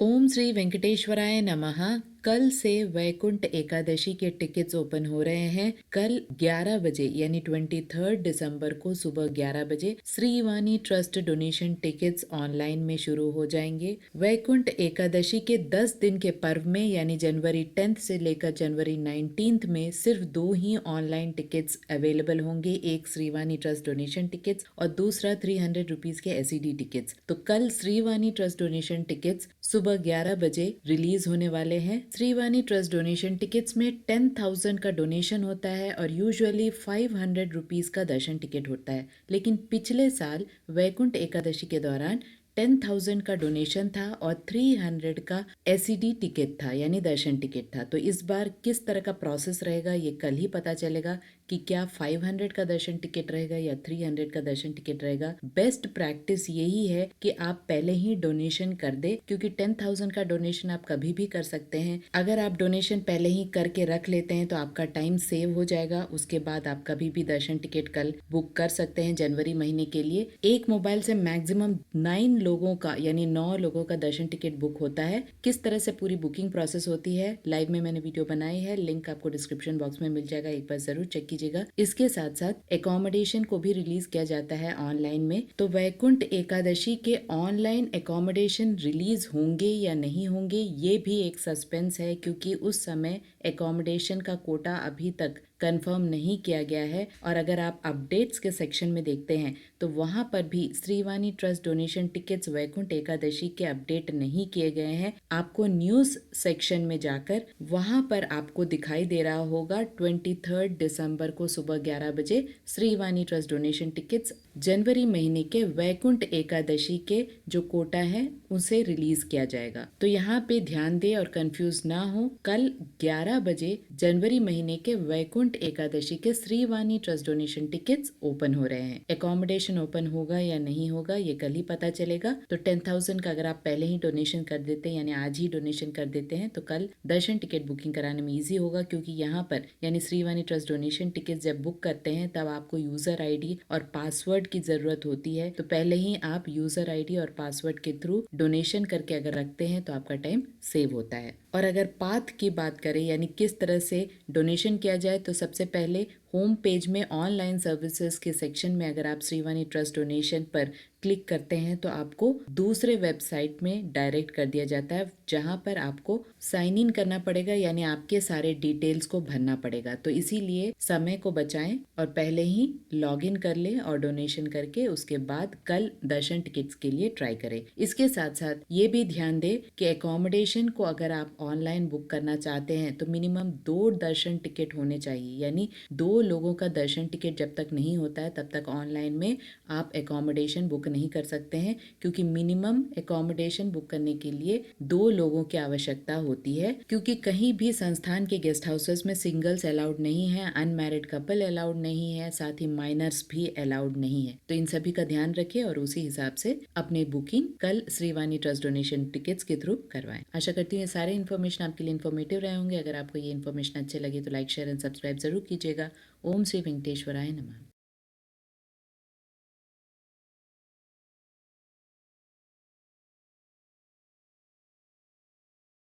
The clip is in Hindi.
ओम श्री वेंकटेश्वराय नमः। कल से वैकुंठ एकादशी के टिकट्स ओपन हो रहे हैं। कल 11 बजे यानी 23 दिसंबर को सुबह 11 बजे Srivani trust donation tickets online में शुरू हो जाएंगे। वैकुंठ एकादशी के 10 दिन के पर्व में यानी जनवरी 10 से लेकर जनवरी 19 में सिर्फ 2 ही ऑनलाइन टिकट्स अवेलेबल होंगे। एक श्रीवाणी ट्रस्ट डोनेशन टिकट्स और दूसरा 300 रुपीज के एसईडी टिकट्स। तो कल श्रीवाणी ट्रस्ट डोनेशन टिकट्स सुबह 11 बजे रिलीज होने वाले हैं। श्रीवाणी ट्रस्ट डोनेशन टिकट्स में 10,000 का डोनेशन होता है और यूजुअली 500 रुपीज का दर्शन टिकट होता है। लेकिन पिछले साल वैकुंठ एकादशी के दौरान 10,000 का डोनेशन था और 300 का एसईडी टिकट था यानी दर्शन टिकट था। तो इस बार किस तरह का प्रोसेस रहेगा ये कल ही पता चलेगा कि क्या 500 का दर्शन टिकट रहेगा या 300 का दर्शन टिकट रहेगा। बेस्ट प्रैक्टिस यही है कि आप पहले ही डोनेशन कर दे, क्योंकि 10,000 का डोनेशन आप कभी भी कर सकते हैं। अगर आप डोनेशन पहले ही करके रख लेते हैं तो आपका टाइम सेव हो जाएगा। उसके बाद आप कभी भी दर्शन टिकट कल बुक कर सकते हैं जनवरी महीने के लिए। एक मोबाइल से मैक्सिमम 9 लोगों का यानी 9 लोगों का दर्शन टिकट बुक होता है। किस तरह से पूरी बुकिंग प्रोसेस होती है लाइव में मैंने वीडियो बनाई है, लिंक आपको डिस्क्रिप्शन बॉक्स में मिल जाएगा, एक बार जरूर चेक कीजिएगा। इसके साथ साथ एकोमोडेशन को भी रिलीज किया जाता है ऑनलाइन में। तो वैकुंठ एकादशी के ऑनलाइन एकोमोडेशन रिलीज होंगे या नहीं होंगे ये भी एक सस्पेंस है, क्योंकि उस समय एकोमोडेशन का कोटा अभी तक कंफर्म नहीं किया गया है। और अगर आप अपडेट्स के सेक्शन में देखते हैं तो वहां पर भी Srivani trust donation tickets Vaikuntha Ekadashi के अपडेट नहीं किए गए हैं। आपको न्यूज सेक्शन में जाकर वहां पर आपको दिखाई दे रहा होगा 23 दिसंबर को सुबह 11 बजे श्रीवाणी ट्रस्ट डोनेशन टिकट्स जनवरी महीने के वैकुंठ एकादशी के जो कोटा है उसे रिलीज किया जाएगा। तो यहाँ पे ध्यान दे और कंफ्यूज ना हो। कल 11 बजे जनवरी महीने के वैकुंठ एकादशी के Srivani trust donation tickets open हो रहे हैं। एकोमोडेशन ओपन होगा या नहीं होगा ये कल ही पता चलेगा। तो 10,000 का अगर आप पहले ही डोनेशन कर देते हैं यानी आज ही डोनेशन कर देते हैं तो कल दर्शन टिकट बुकिंग कराने में इजी होगा, क्योंकि यहाँ पर यानी श्रीवाणी ट्रस्ट डोनेशन टिकट जब बुक करते हैं तब आपको यूजर आईडी और पासवर्ड की जरूरत होती है। तो पहले ही आप यूजर आईडी और पासवर्ड के थ्रू डोनेशन करके अगर रखते हैं तो आपका टाइम सेव होता है। और अगर पाथ की बात करें यानी किस तरह से डोनेशन किया जाए, तो सबसे पहले होम पेज में ऑनलाइन सर्विसेज के सेक्शन में अगर आप श्रीवाणी ट्रस्ट डोनेशन पर क्लिक करते हैं तो आपको दूसरे वेबसाइट में डायरेक्ट कर दिया जाता है, जहां पर आपको साइन इन करना पड़ेगा यानी आपके सारे डिटेल्स को भरना पड़ेगा। तो इसीलिए समय को बचाएं और पहले ही लॉग इन कर लें और डोनेशन करके उसके बाद कल दर्शन टिकट्स के लिए ट्राई करें। इसके साथ साथ ये भी ध्यान दें कि एकोमोडेशन को अगर आप ऑनलाइन बुक करना चाहते हैं तो मिनिमम 2 दर्शन टिकट होने चाहिए, यानी 2 लोगों का दर्शन टिकट जब तक नहीं होता है तब तक ऑनलाइन में आप एकोमोडेशन बुक नहीं कर सकते हैं, क्योंकि मिनिमम एकोमोडेशन बुक करने के लिए 2 लोगों की आवश्यकता होती है। क्योंकि कहीं भी संस्थान के गेस्ट हाउसेस में सिंगल्स अलाउड नहीं है, अनमैरिड कपल अलाउड नहीं है, साथ ही माइनर्स भी अलाउड नहीं है। तो इन सभी का ध्यान रखें और उसी हिसाब से अपनी बुकिंग कल श्रीवाणी ट्रस्ट डोनेशन टिकट्स के थ्रू करवाएं। आशा करती हूँ ये सारे इन्फॉर्मेशन आपके लिए इन्फॉर्मेटिव रहे होंगे। अगर आपको ये इन्फॉर्मेशन अच्छे लगे तो लाइक शेयर एंड सब्सक्राइब जरूर कीजिएगा। ओम श्री वेंकटेश्वराय नमः।